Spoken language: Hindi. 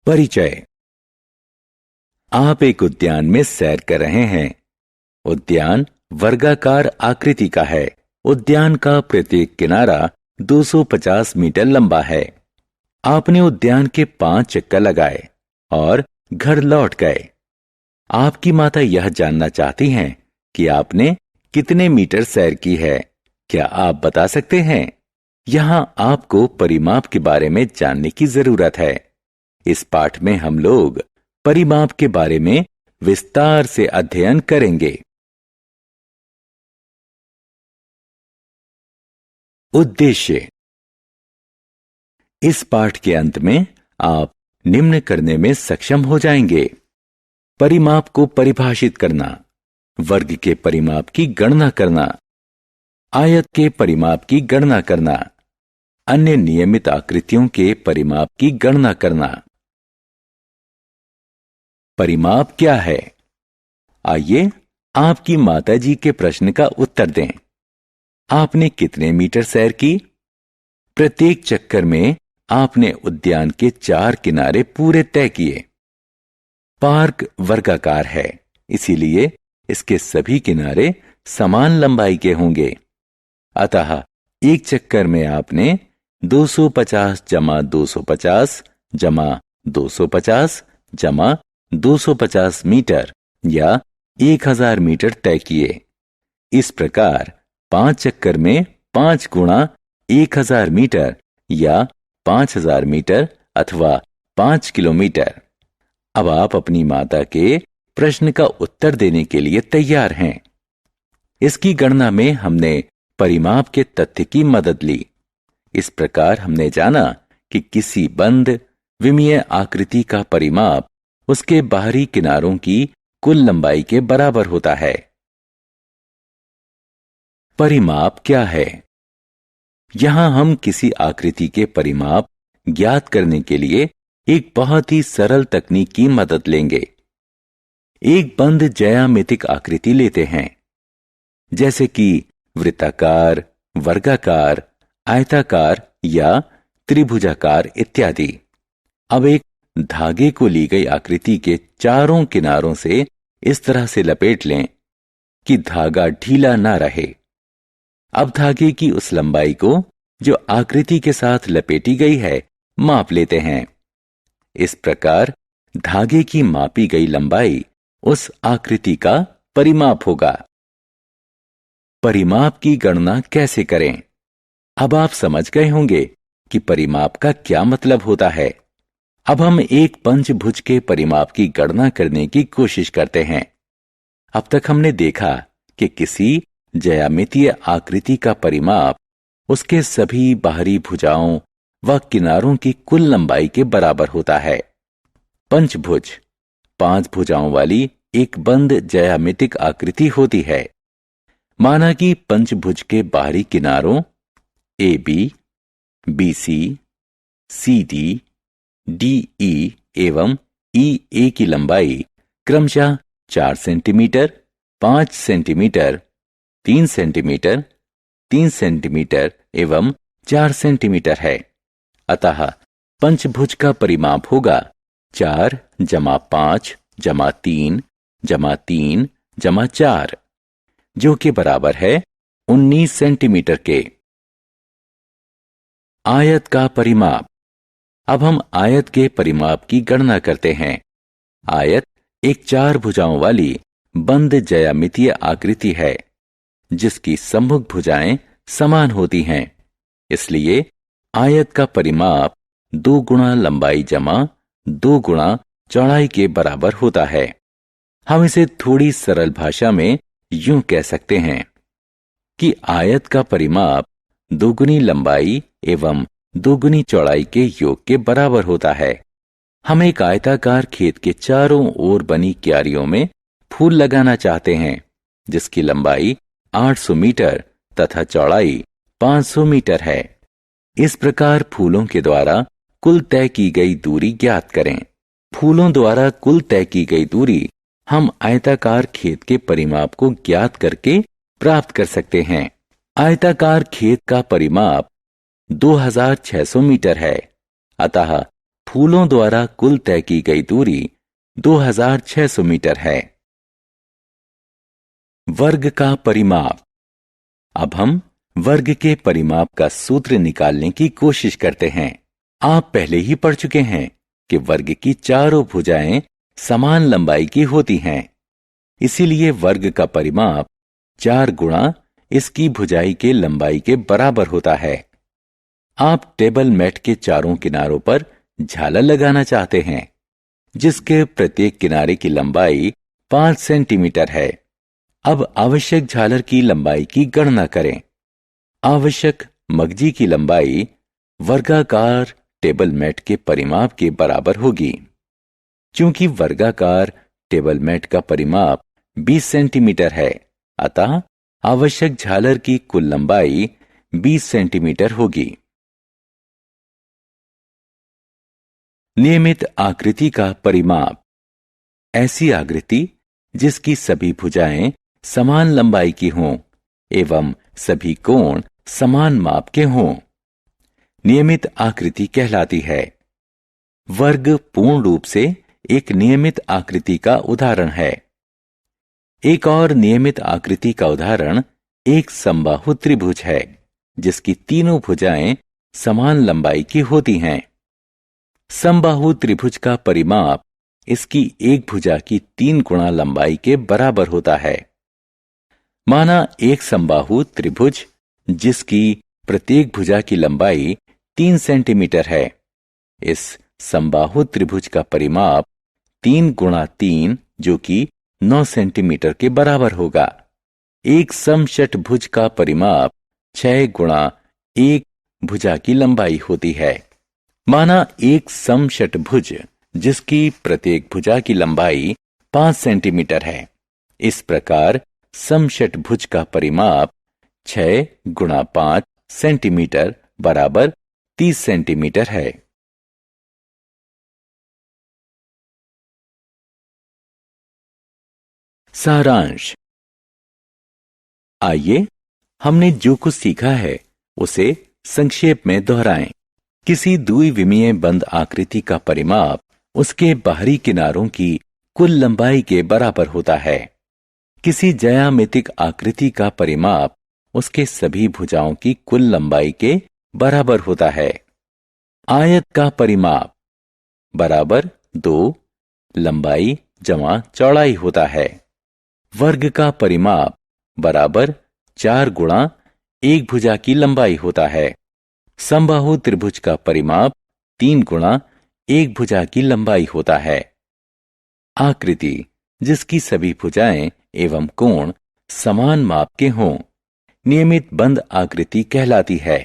परिचय। आप एक उद्यान में सैर कर रहे हैं। उद्यान वर्गाकार आकृति का है। उद्यान का प्रत्येक किनारा 250 मीटर लंबा है। आपने उद्यान के 5 चक्कर लगाए और घर लौट गए। आपकी माता यह जानना चाहती हैं कि आपने कितने मीटर सैर की है। क्या आप बता सकते हैं? यहां आपको परिमाप के बारे में जानने की जरूरत है। इस पाठ में हम लोग परिमाप के बारे में विस्तार से अध्ययन करेंगे। उद्देश्य। इस पाठ के अंत में आप निम्न करने में सक्षम हो जाएंगे: परिमाप को परिभाषित करना, वर्ग के परिमाप की गणना करना, आयत के परिमाप की गणना करना, अन्य नियमित आकृतियों के परिमाप की गणना करना। परिमाप क्या है? आइए आपकी माताजी के प्रश्न का उत्तर दें। आपने कितने मीटर सैर की? प्रत्येक चक्कर में आपने उद्यान के 4 किनारे पूरे तय किए। पार्क वर्गाकार है, इसीलिए इसके सभी किनारे समान लंबाई के होंगे। अतः एक चक्कर में आपने 250 जमा 250 जमा 250 जमा 250 मीटर या 1000 मीटर तय किए। इस प्रकार 5 चक्कर में 5 गुणा 1000 मीटर या 5000 मीटर अथवा 5 किलोमीटर। अब आप अपनी माता के प्रश्न का उत्तर देने के लिए तैयार हैं। इसकी गणना में हमने परिमाप के तथ्य की मदद ली। इस प्रकार हमने जाना कि किसी बंद विमीय आकृति का परिमाप उसके बाहरी किनारों की कुल लंबाई के बराबर होता है। परिमाप क्या है? यहां हम किसी आकृति के परिमाप ज्ञात करने के लिए एक बहुत ही सरल तकनीक की मदद लेंगे। एक बंद ज्यामितिक आकृति लेते हैं, जैसे कि वृत्ताकार, वर्गाकार, आयताकार या त्रिभुजाकार इत्यादि। अब एक धागे को ली गई आकृति के चारों किनारों से इस तरह से लपेट लें कि धागा ढीला ना रहे। अब धागे की उस लंबाई को जो आकृति के साथ लपेटी गई है माप लेते हैं। इस प्रकार धागे की मापी गई लंबाई उस आकृति का परिमाप होगा। परिमाप की गणना कैसे करें? अब आप समझ गए होंगे कि परिमाप का क्या मतलब होता है। अब हम एक पंचभुज के परिमाप की गणना करने की कोशिश करते हैं। अब तक हमने देखा कि किसी ज्यामितीय आकृति का परिमाप उसके सभी बाहरी भुजाओं व किनारों की कुल लंबाई के बराबर होता है। पंचभुज 5 भुजाओं वाली एक बंद ज्यामितिक आकृति होती है। माना कि पंचभुज के बाहरी किनारों AB, BC, CD, DE एवं EA की लंबाई क्रमशः 4 सेंटीमीटर, 5 सेंटीमीटर, 3 सेंटीमीटर, 3 सेंटीमीटर एवं 4 सेंटीमीटर है। अतः पंचभुज का परिमाप होगा 4 जमा 5 जमा 3 जमा 3 जमा 4, जो कि बराबर है 19 सेंटीमीटर के। आयत का परिमाप। अब हम आयत के परिमाप की गणना करते हैं। आयत एक 4 भुजाओं वाली बंद ज्यामितीय आकृति है, जिसकी सम्मुख भुजाएं समान होती हैं। इसलिए आयत का परिमाप 2 गुणा लंबाई जमा 2 गुणा चौड़ाई के बराबर होता है। हम इसे थोड़ी सरल भाषा में यूं कह सकते हैं कि आयत का परिमाप 2 गुनी लंबाई एवं 2 गुनी चौड़ाई के योग के बराबर होता है। हम एक आयताकार खेत के चारों ओर बनी क्यारियों में फूल लगाना चाहते हैं, जिसकी लंबाई 800 मीटर तथा चौड़ाई 500 मीटर है। इस प्रकार फूलों के द्वारा कुल तय की गई दूरी ज्ञात करें। फूलों द्वारा कुल तय की गई दूरी हम आयताकार खेत के परिमाप को ज्ञात करके प्राप्त कर सकते हैं। आयताकार खेत का परिमाप 2600 मीटर है। अतः फूलों द्वारा कुल तय की गई दूरी 2600 मीटर है। वर्ग का परिमाप। अब हम वर्ग के परिमाप का सूत्र निकालने की कोशिश करते हैं। आप पहले ही पढ़ चुके हैं कि वर्ग की चारों भुजाएं समान लंबाई की होती हैं। इसीलिए वर्ग का परिमाप 4 गुणा इसकी भुजाई के लंबाई के बराबर होता है। आप टेबल मैट के चारों किनारों पर झालर लगाना चाहते हैं, जिसके प्रत्येक किनारे की लंबाई 5 सेंटीमीटर है। अब आवश्यक झालर की लंबाई की गणना करें। आवश्यक मगजी की लंबाई वर्गाकार टेबल मैट के परिमाप के बराबर होगी। चूंकि वर्गाकार टेबल मैट का परिमाप 20 सेंटीमीटर है, अतः आवश्यक झालर की कुल लंबाई 20 सेंटीमीटर होगी। नियमित आकृति का परिमाप। ऐसी आकृति जिसकी सभी भुजाएं समान लंबाई की हों एवं सभी कोण समान माप के हों, नियमित आकृति कहलाती है। वर्ग पूर्ण रूप से एक नियमित आकृति का उदाहरण है। एक और नियमित आकृति का उदाहरण एक समबाहु त्रिभुज है, जिसकी तीनों भुजाएं समान लंबाई की होती हैं। समबाहु त्रिभुज का परिमाप इसकी एक भुजा की 3 गुणा लंबाई के बराबर होता है। माना एक समबाहु त्रिभुज जिसकी प्रत्येक भुजा की लंबाई 3 सेंटीमीटर है। इस समबाहु त्रिभुज का परिमाप 3 गुणा 3 जो कि 9 सेंटीमीटर के बराबर होगा। एक समषटभुज का परिमाप 6 गुणा 1 भुजा की लंबाई होती है। माना एक समषटभुज जिसकी प्रत्येक भुजा की लंबाई 5 सेंटीमीटर है। इस प्रकार समषटभुज का परिमाप 6 गुणा 5 सेंटीमीटर बराबर 30 सेंटीमीटर है। सारांश। आइए हमने जो कुछ सीखा है उसे संक्षेप में दोहराएं। किसी द्विविमीय बंद आकृति का परिमाप उसके बाहरी किनारों की कुल लंबाई के बराबर होता है। किसी ज्यामितिक आकृति का परिमाप उसके सभी भुजाओं की कुल लंबाई के बराबर होता है। आयत का परिमाप बराबर 2 लंबाई जमा चौड़ाई होता है। वर्ग का परिमाप बराबर 4 गुणा 1 भुजा की लंबाई होता है। समबाहु त्रिभुज का परिमाप 3 गुणा 1 भुजा की लंबाई होता है। आकृति जिसकी सभी भुजाएं एवं कोण समान माप के हों, नियमित बंद आकृति कहलाती है।